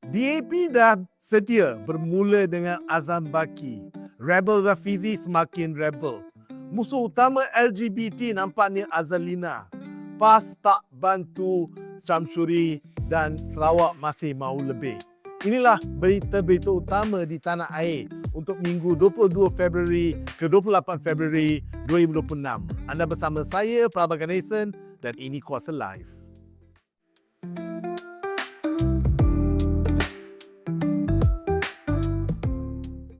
DAP dah sedia bermula dengan Azam Baki. Rebel Rafizi semakin rebel. Musuh utama LGBT nampaknya Azalina. PAS tak bantu Syamsuri dan Sarawak masih mahu lebih. Inilah berita-berita utama di tanah air untuk minggu 22 Februari ke 28 Februari 2026. Anda bersama saya, Prabha Ganesan, dan ini Kuasa Live.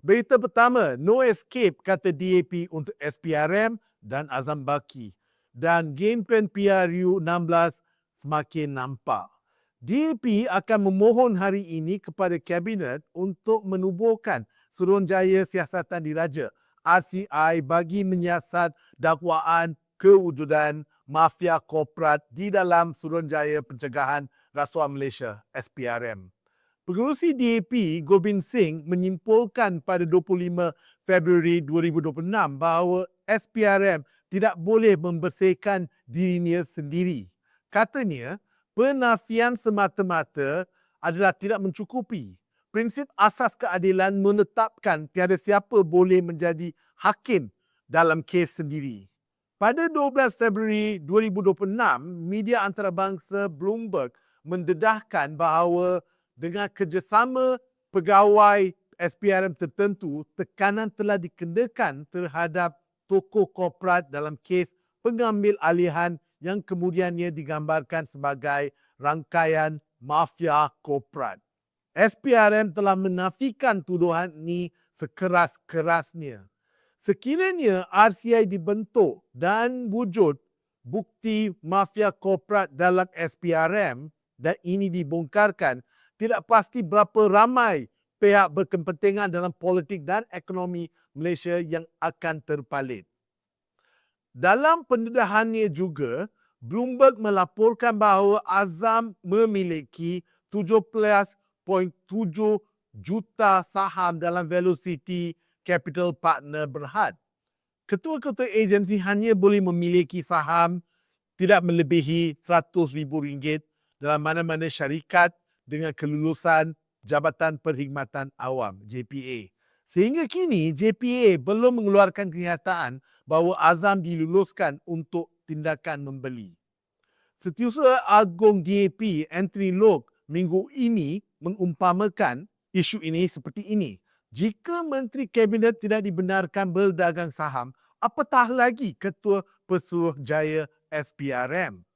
Berita pertama, no escape kata DAP untuk SPRM dan Azam Baki. Dan game plan PRU 16 semakin nampak. DAP akan memohon hari ini kepada Kabinet untuk menubuhkan Suruhanjaya Siasatan Diraja RCI bagi menyiasat dakwaan kewujudan mafia korporat di dalam Suruhanjaya Pencegahan Rasuah Malaysia SPRM. Pengerusi DAP Gobind Singh menyimpulkan pada 25 Februari 2026 bahawa SPRM tidak boleh membersihkan dirinya sendiri. Katanya, penafian semata-mata adalah tidak mencukupi. Prinsip asas keadilan menetapkan tiada siapa boleh menjadi hakim dalam kes sendiri. Pada 12 Februari 2026, media antarabangsa Bloomberg mendedahkan bahawa dengan kerjasama pegawai SPRM tertentu, tekanan telah dikenakan terhadap tokoh korporat dalam kes pengambil alihan yang kemudiannya digambarkan sebagai rangkaian mafia korporat. SPRM telah menafikan tuduhan ini sekeras-kerasnya. Sekiranya RCI dibentuk dan wujud bukti mafia korporat dalam SPRM dan ini dibongkarkan, tidak pasti berapa ramai pihak berkepentingan dalam politik dan ekonomi Malaysia yang akan terpalit. Dalam pendedahannya juga, Bloomberg melaporkan bahawa Azam memiliki 17.7 juta saham dalam Velocity Capital Partner Berhad. Ketua-ketua agensi hanya boleh memiliki saham tidak melebihi RM100,000 dalam mana-mana syarikat dengan kelulusan Jabatan Perkhidmatan Awam JPA. Sehingga kini JPA belum mengeluarkan kenyataan bahawa Azam diluluskan untuk tindakan membeli. Setiausaha Agung DAP Anthony Loke minggu ini mengumpamakan isu ini seperti ini. Jika Menteri Kabinet tidak dibenarkan berdagang saham, apatah lagi Ketua Pesuruhjaya SPRM.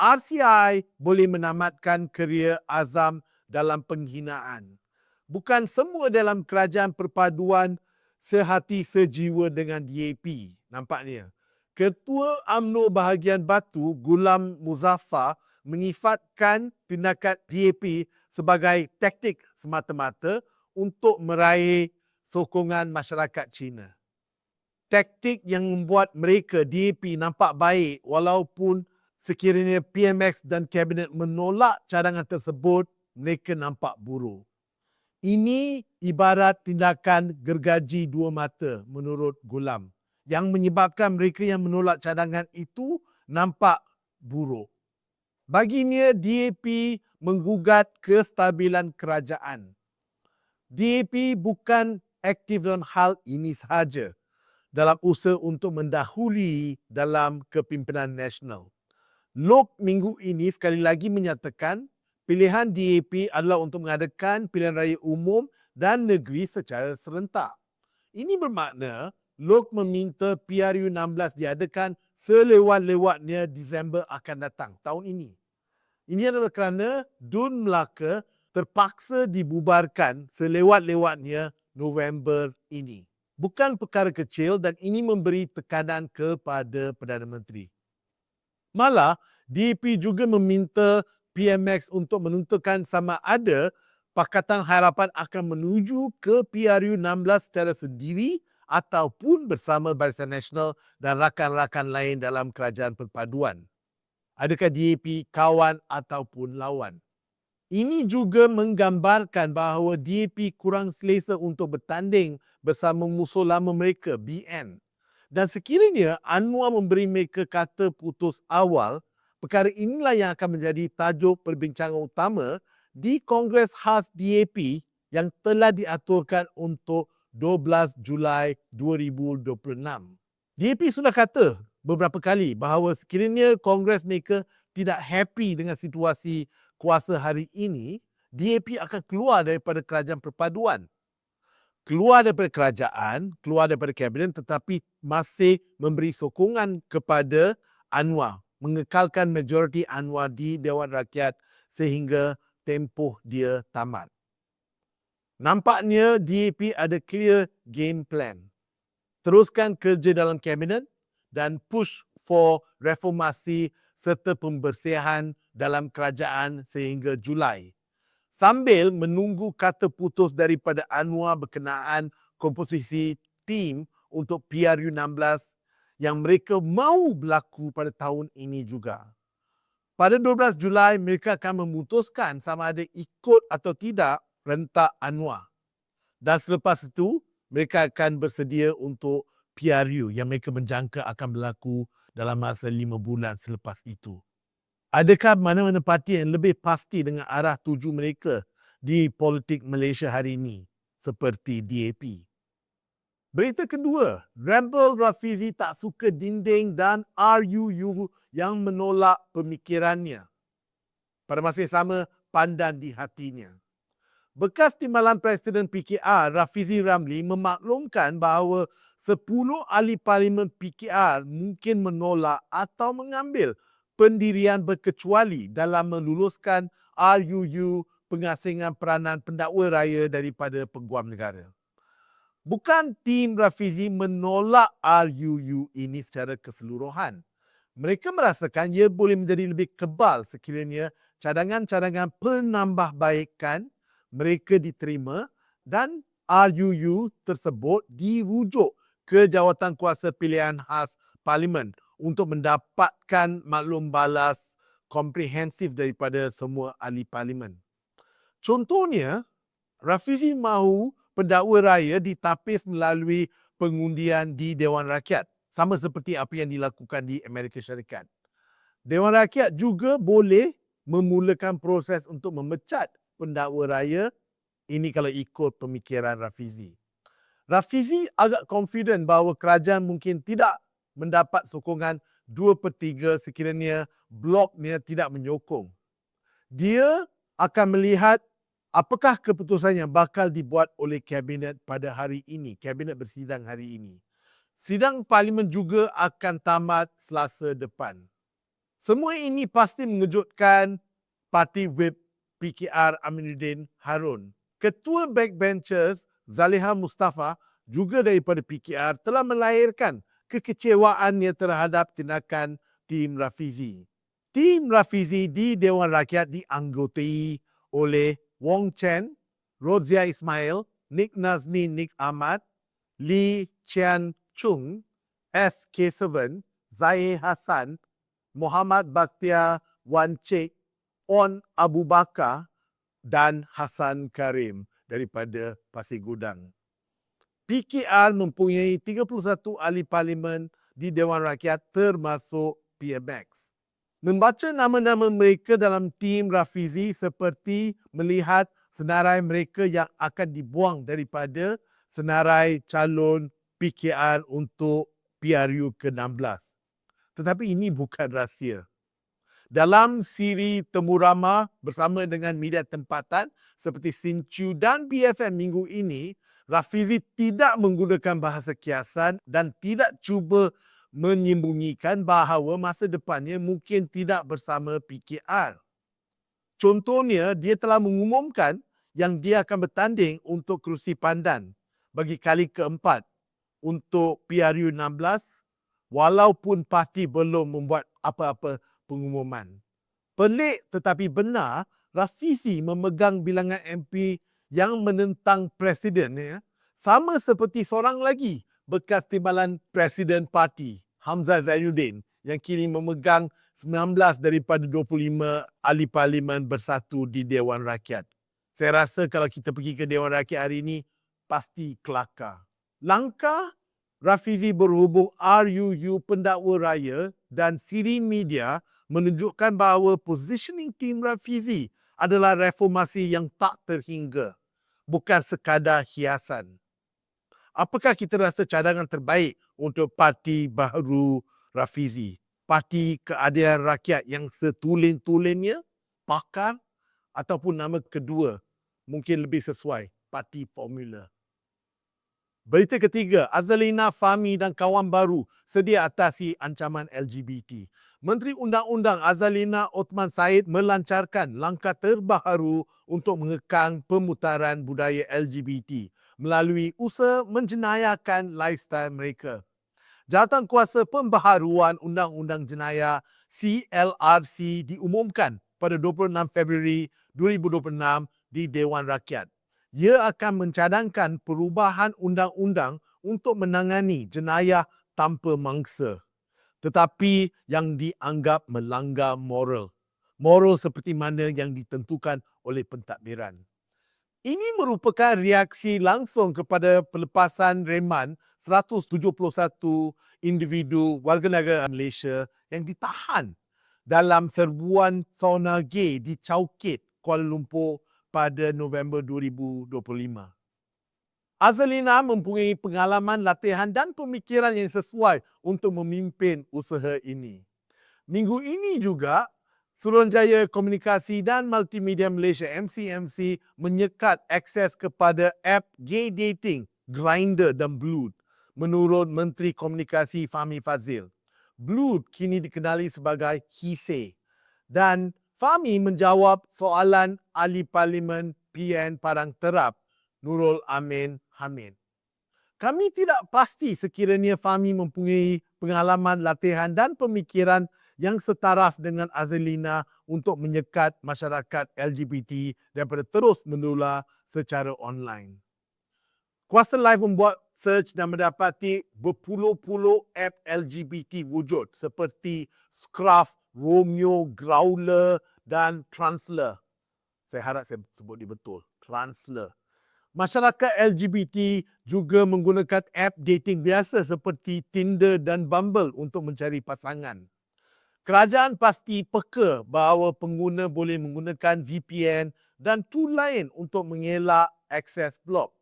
RCI boleh menamatkan kerjaya Azam dalam penghinaan. Bukan semua dalam kerajaan perpaduan sehati sejiwa dengan DAP, nampaknya. Ketua UMNO Bahagian Batu, Gulam Muzaffar, menyifatkan tindakan DAP sebagai taktik semata-mata untuk meraih sokongan masyarakat Cina. Taktik yang membuat mereka DAP nampak baik walaupun sekiranya PMX dan Kabinet menolak cadangan tersebut, mereka nampak buruk. Ini ibarat tindakan gergaji dua mata menurut Gulam, yang menyebabkan mereka yang menolak cadangan itu nampak buruk. Baginya, DAP menggugat kestabilan kerajaan. DAP bukan aktif dalam hal ini sahaja dalam usaha untuk mendahului dalam kepimpinan nasional. Loke minggu ini sekali lagi menyatakan pilihan DAP adalah untuk mengadakan pilihan raya umum dan negeri secara serentak. Ini bermakna Loke meminta PRU 16 diadakan selewat-lewatnya Disember akan datang, tahun ini. Ini adalah kerana Dun Melaka terpaksa dibubarkan selewat-lewatnya November ini. Bukan perkara kecil dan ini memberi tekanan kepada Perdana Menteri. Malah, DAP juga meminta PMX untuk menentukan sama ada Pakatan Harapan akan menuju ke PRU 16 secara sendiri ataupun bersama Barisan Nasional dan rakan-rakan lain dalam kerajaan perpaduan. Adakah DAP kawan ataupun lawan? Ini juga menggambarkan bahawa DAP kurang selesa untuk bertanding bersama musuh lama mereka, BN. Dan sekiranya Anwar memberi mereka kata putus awal, perkara inilah yang akan menjadi tajuk perbincangan utama di Kongres Khas DAP yang telah diaturkan untuk 12 Julai 2026. DAP sudah kata beberapa kali bahawa sekiranya Kongres mereka tidak happy dengan situasi kuasa hari ini, DAP akan keluar daripada kerajaan perpaduan. Keluar daripada kerajaan, keluar daripada kabinet, tetapi masih memberi sokongan kepada Anwar, mengekalkan majoriti Anwar di Dewan Rakyat sehingga tempoh dia tamat. Nampaknya DAP ada clear game plan. Teruskan kerja dalam kabinet dan push for reformasi serta pembersihan dalam kerajaan sehingga Julai, sambil menunggu kata putus daripada Anwar berkenaan komposisi tim untuk PRU16 yang mereka mahu berlaku pada tahun ini juga. Pada 12 Julai, mereka akan memutuskan sama ada ikut atau tidak rentak Anwar. Dan selepas itu, mereka akan bersedia untuk PRU yang mereka menjangka akan berlaku dalam masa 5 bulan selepas itu. Adakah mana-mana parti yang lebih pasti dengan arah tuju mereka di politik Malaysia hari ini seperti DAP? Berita kedua, Rebel Rafizi tak suka dinding dan RUU yang menolak pemikirannya. Pada masa yang sama, pandan di hatinya. Bekas timbalan Presiden PKR, Rafizi Ramli, memaklumkan bahawa 10 ahli parlimen PKR mungkin menolak atau mengambil pendirian berkecuali dalam meluluskan RUU pengasingan peranan pendakwa raya daripada Peguam Negara. Bukan tim Rafizi menolak RUU ini secara keseluruhan. Mereka merasakan ia boleh menjadi lebih kebal sekiranya cadangan-cadangan penambahbaikan mereka diterima dan RUU tersebut dirujuk ke Jawatankuasa Pilihan Khas Parlimen untuk mendapatkan maklum balas komprehensif daripada semua ahli parlimen. Contohnya, Rafizi mahu pendakwa raya ditapis melalui pengundian di Dewan Rakyat, sama seperti apa yang dilakukan di Amerika Syarikat. Dewan Rakyat juga boleh memulakan proses untuk memecat pendakwa raya, ini kalau ikut pemikiran Rafizi. Rafizi agak confident bahawa kerajaan mungkin tidak mendapat sokongan 2/3 sekiranya bloknya tidak menyokong. Dia akan melihat apakah keputusan yang bakal dibuat oleh kabinet pada hari ini, kabinet bersidang hari ini. Sidang parlimen juga akan tamat Selasa depan. Semua ini pasti mengejutkan parti whip PKR Aminuddin Harun. Ketua Backbenchers Zaliha Mustafa juga daripada PKR telah melahirkan kekecewaannya terhadap tindakan tim Rafizi. Tim Rafizi di Dewan Rakyat dianggotai oleh Wong Chen, Rodzia Ismail, Nik Nazmi Nik Ahmad, Lee Chian Chung, S. Kesavan, Zahir Hassan, Muhammad Bakhtiar Wan Cik, On Abu Bakar dan Hassan Karim daripada Pasir Gudang. PKR mempunyai 31 ahli parlimen di Dewan Rakyat termasuk PMX. Membaca nama-nama mereka dalam tim Rafizi seperti melihat senarai mereka yang akan dibuang daripada senarai calon PKR untuk PRU ke-16. Tetapi ini bukan rahsia. Dalam siri temu ramah bersama dengan media tempatan seperti Sincu dan BFM minggu ini, Rafizi tidak menggunakan bahasa kiasan dan tidak cuba menyembunyikan bahawa masa depannya mungkin tidak bersama PKR. Contohnya, dia telah mengumumkan yang dia akan bertanding untuk kerusi pandan bagi kali keempat untuk PRU 16 walaupun parti belum membuat apa-apa pengumuman. Pelik tetapi benar, Rafizi memegang bilangan MP yang menentang Presiden, sama seperti seorang lagi bekas timbalan Presiden Parti, Hamzah Zainuddin, yang kini memegang 19 daripada 25 ahli parlimen bersatu di Dewan Rakyat. Saya rasa kalau kita pergi ke Dewan Rakyat hari ini, pasti kelakar. Langkah Rafizi berhubung RUU pendakwa raya dan siri media menunjukkan bahawa positioning tim Rafizi adalah reformasi yang tak terhingga, bukan sekadar hiasan. Apakah kita rasa cadangan terbaik untuk Parti Baharu Rafizi? Parti Keadilan Rakyat yang setulen-tulennya, pakar, ataupun nama kedua mungkin lebih sesuai, Parti Formula. Berita ketiga, Azalina, Fahmi dan kawan baru sedia atasi ancaman LGBT. Menteri Undang-Undang Azalina Othman Said melancarkan langkah terbaru untuk mengekang pemutaran budaya LGBT melalui usaha menjenayahkan lifestyle mereka. Jawatankuasa Pembaharuan Undang-Undang Jenayah CLRC diumumkan pada 26 Februari 2026 di Dewan Rakyat. Ia akan mencadangkan perubahan undang-undang untuk menangani jenayah tanpa mangsa, tetapi yang dianggap melanggar moral. Moral seperti mana yang ditentukan oleh pentadbiran. Ini merupakan reaksi langsung kepada pelepasan reman 171 individu warga negara Malaysia yang ditahan dalam serbuan sauna gay di Chowkit, Kuala Lumpur pada November 2025. Azalina mempunyai pengalaman latihan dan pemikiran yang sesuai untuk memimpin usaha ini. Minggu ini juga, Suruhanjaya Komunikasi dan Multimedia Malaysia MCMC menyekat akses kepada app gay dating Grindr dan Blood menurut Menteri Komunikasi Fahmi Fadzil. Blood kini dikenali sebagai He-Say dan Fahmi menjawab soalan Ahli Parlimen PN Padang Terap Nurul Amin Hamid. Kami tidak pasti sekiranya Fahmi mempunyai pengalaman latihan dan pemikiran yang setaraf dengan Azalina untuk menyekat masyarakat LGBT daripada terus menular secara online. Kuasa Live membuat search dan mendapati berpuluh-puluh app LGBT wujud seperti Scruff, Romeo, Growler dan Transler. Saya harap saya sebut dia betul, Transler. Masyarakat LGBT juga menggunakan app dating biasa seperti Tinder dan Bumble untuk mencari pasangan. Kerajaan pasti peka bahawa pengguna boleh menggunakan VPN dan tool lain untuk mengelak akses blok.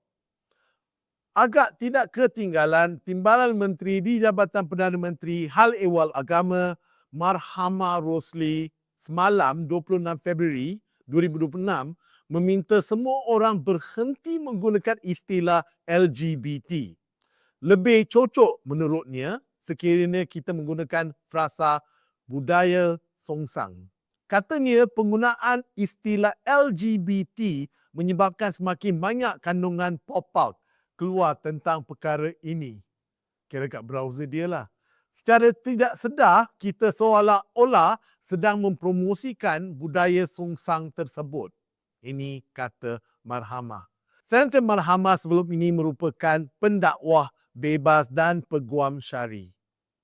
Agak tidak ketinggalan, Timbalan Menteri di Jabatan Perdana Menteri Hal Ehwal Agama Marhama Rosli semalam 26 Februari 2026 meminta semua orang berhenti menggunakan istilah LGBT. Lebih cocok menurutnya sekiranya kita menggunakan frasa budaya songsang. Katanya penggunaan istilah LGBT menyebabkan semakin banyak kandungan pop-out keluar tentang perkara ini. Kira kat browser dia lah. Secara tidak sedar, kita seolah-olah sedang mempromosikan budaya songsang tersebut. Ini kata Marhama. Senator Marhama sebelum ini merupakan pendakwah bebas dan peguam syari.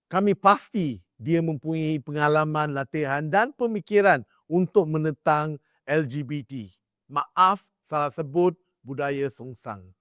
Kami pasti dia mempunyai pengalaman latihan dan pemikiran untuk menentang LGBT. Maaf, salah sebut budaya songsang.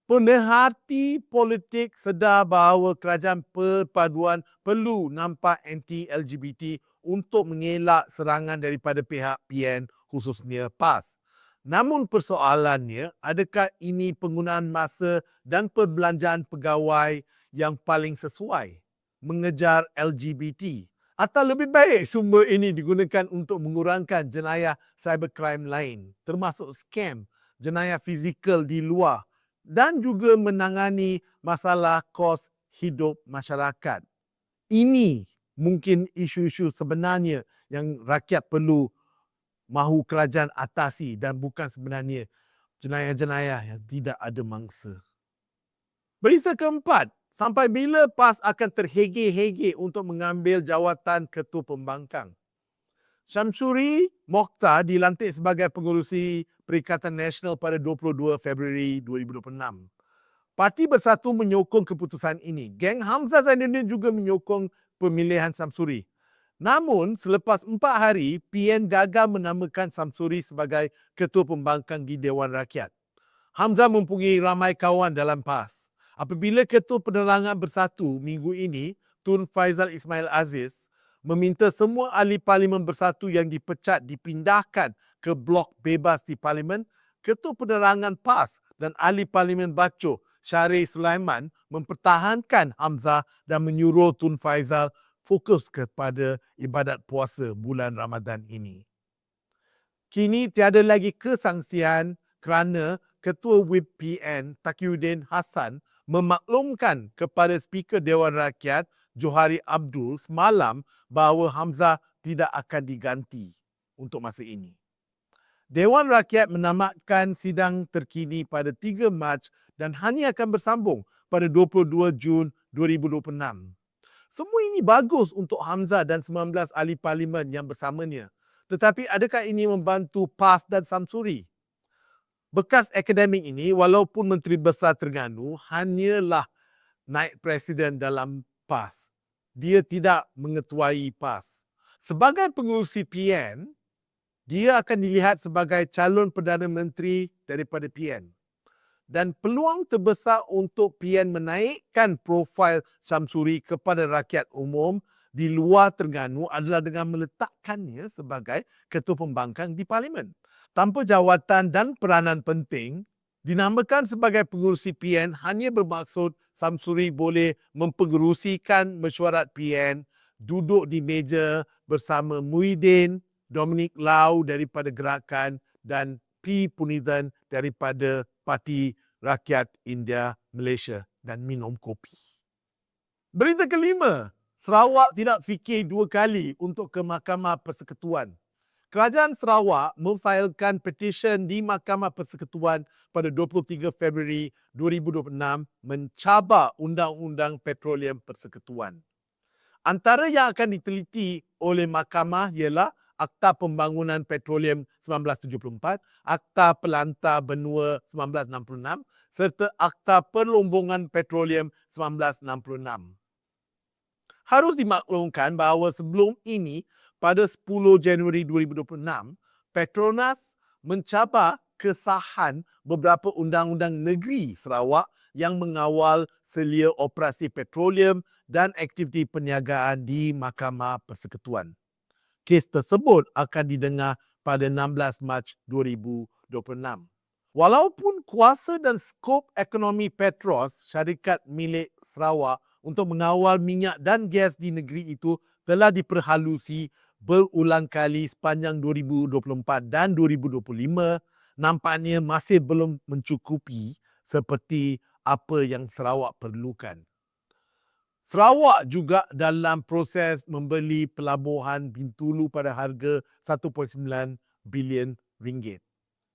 Pemerhati politik sedar bahawa kerajaan perpaduan perlu nampak anti-LGBT untuk mengelak serangan daripada pihak PN khususnya PAS. Namun persoalannya, adakah ini penggunaan masa dan perbelanjaan pegawai yang paling sesuai mengejar LGBT? Atau lebih baik sumber ini digunakan untuk mengurangkan jenayah cybercrime lain, termasuk scam, jenayah fizikal di luar dan juga menangani masalah kos hidup masyarakat. Ini mungkin isu-isu sebenarnya yang rakyat perlu mahu kerajaan atasi dan bukan sebenarnya jenayah-jenayah yang tidak ada mangsa. Berita keempat, sampai bila PAS akan terhege-hege untuk mengambil jawatan Ketua Pembangkang? Syamsuri Mokhtar dilantik sebagai pengerusi Perikatan Nasional pada 22 Februari 2026. Parti Bersatu menyokong keputusan ini. Geng Hamzah Zainuddin juga menyokong pemilihan Syamsuri. Namun, selepas 4 hari, PN gagal menamakan Syamsuri sebagai Ketua Pembangkang di Dewan Rakyat. Hamzah mempunyai ramai kawan dalam PAS. Apabila Ketua Penerangan Bersatu minggu ini, Tun Faizal Ismail Aziz, meminta semua ahli Parlimen Bersatu yang dipecat dipindahkan ke blok bebas di Parlimen, Ketua Penerangan PAS dan Ahli Parlimen Baco Syarif Sulaiman mempertahankan Hamzah dan menyuruh Tun Faizal fokus kepada ibadat puasa bulan Ramadan ini. Kini tiada lagi kesangsian kerana Ketua Whip PN Taqiyuddin Hassan memaklumkan kepada Speaker Dewan Rakyat Johari Abdul semalam bahawa Hamzah tidak akan diganti untuk masa ini. Dewan Rakyat menamatkan sidang terkini pada 3 Mac dan hanya akan bersambung pada 22 Jun 2026. Semua ini bagus untuk Hamzah dan 19 ahli parlimen yang bersamanya. Tetapi adakah ini membantu PAS dan Samsuri? Bekas akademik ini walaupun Menteri Besar Terengganu hanyalah naib presiden dalam PAS. Dia tidak mengetuai PAS. Sebagai pengurusi PN, dia akan dilihat sebagai calon Perdana Menteri daripada PN. Dan peluang terbesar untuk PN menaikkan profil Samsuri kepada rakyat umum di luar Terengganu adalah dengan meletakkannya sebagai Ketua Pembangkang di Parlimen. Tanpa jawatan dan peranan penting, dinamakan sebagai pengurusi PN hanya bermaksud Samsuri boleh mempengerusikan mesyuarat PN, duduk di meja bersama Muhyiddin, Dominic Lau daripada Gerakan dan P. Punithan daripada Parti Rakyat India Malaysia dan minum kopi. Berita kelima, Sarawak tidak fikir 2 kali untuk ke Mahkamah Persekutuan. Kerajaan Sarawak memfailkan petisyen di Mahkamah Persekutuan pada 23 Februari 2026 mencabar Undang-Undang Petroleum Persekutuan. Antara yang akan diteliti oleh mahkamah ialah Akta Pembangunan Petroleum 1974, Akta Pelantar Benua 1966 serta Akta Perlombongan Petroleum 1966. Harus dimaklumkan bahawa sebelum ini pada 10 Januari 2026, Petronas mencabar kesahan beberapa undang-undang negeri Sarawak yang mengawal selia operasi petroleum dan aktiviti perniagaan di Mahkamah Persekutuan. Kes tersebut akan didengar pada 16 Mac 2026. Walaupun kuasa dan skop ekonomi Petros, syarikat milik Sarawak, untuk mengawal minyak dan gas di negeri itu telah diperhalusi berulang kali sepanjang 2024 dan 2025, nampaknya masih belum mencukupi seperti apa yang Sarawak perlukan. Sarawak juga dalam proses membeli pelabuhan Bintulu pada harga 1.9 bilion ringgit.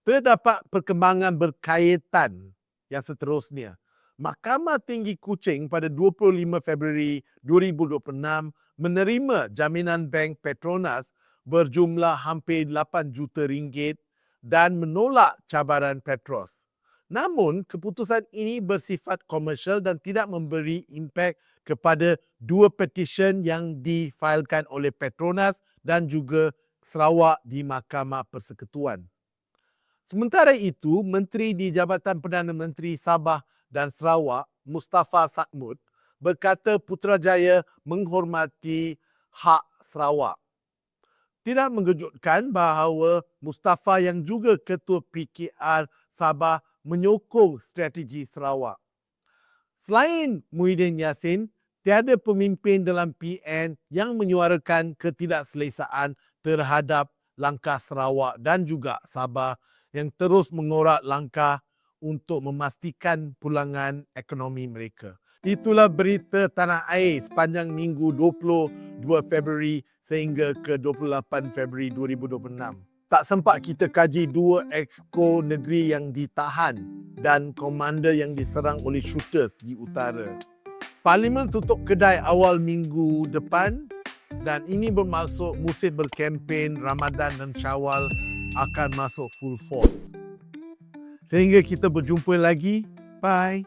Terdapat perkembangan berkaitan yang seterusnya. Mahkamah Tinggi Kuching pada 25 Februari 2026 menerima jaminan Bank Petronas berjumlah hampir 8 juta ringgit dan menolak cabaran Petros. Namun, keputusan ini bersifat komersial dan tidak memberi impak kepada 2 petisyen yang difailkan oleh Petronas dan juga Sarawak di Mahkamah Persekutuan. Sementara itu, Menteri di Jabatan Perdana Menteri Sabah dan Sarawak, Mustafa Sakmud, berkata Putrajaya menghormati hak Sarawak. Tidak mengejutkan bahawa Mustafa yang juga Ketua PKR Sabah menyokong strategi Sarawak. Selain Muhyiddin Yassin, tiada pemimpin dalam PN yang menyuarakan ketidakselesaan terhadap langkah Sarawak dan juga Sabah yang terus mengorak langkah untuk memastikan pulangan ekonomi mereka. Itulah berita tanah air sepanjang minggu 22 Februari sehingga ke 28 Februari 2026. Tak sempat kita kaji 2 exco negeri yang ditahan dan komander yang diserang oleh shooters di utara. Parlimen tutup kedai awal minggu depan dan ini bermaksud musim berkempen Ramadan dan Syawal akan masuk full force. Sehingga kita berjumpa lagi. Bye.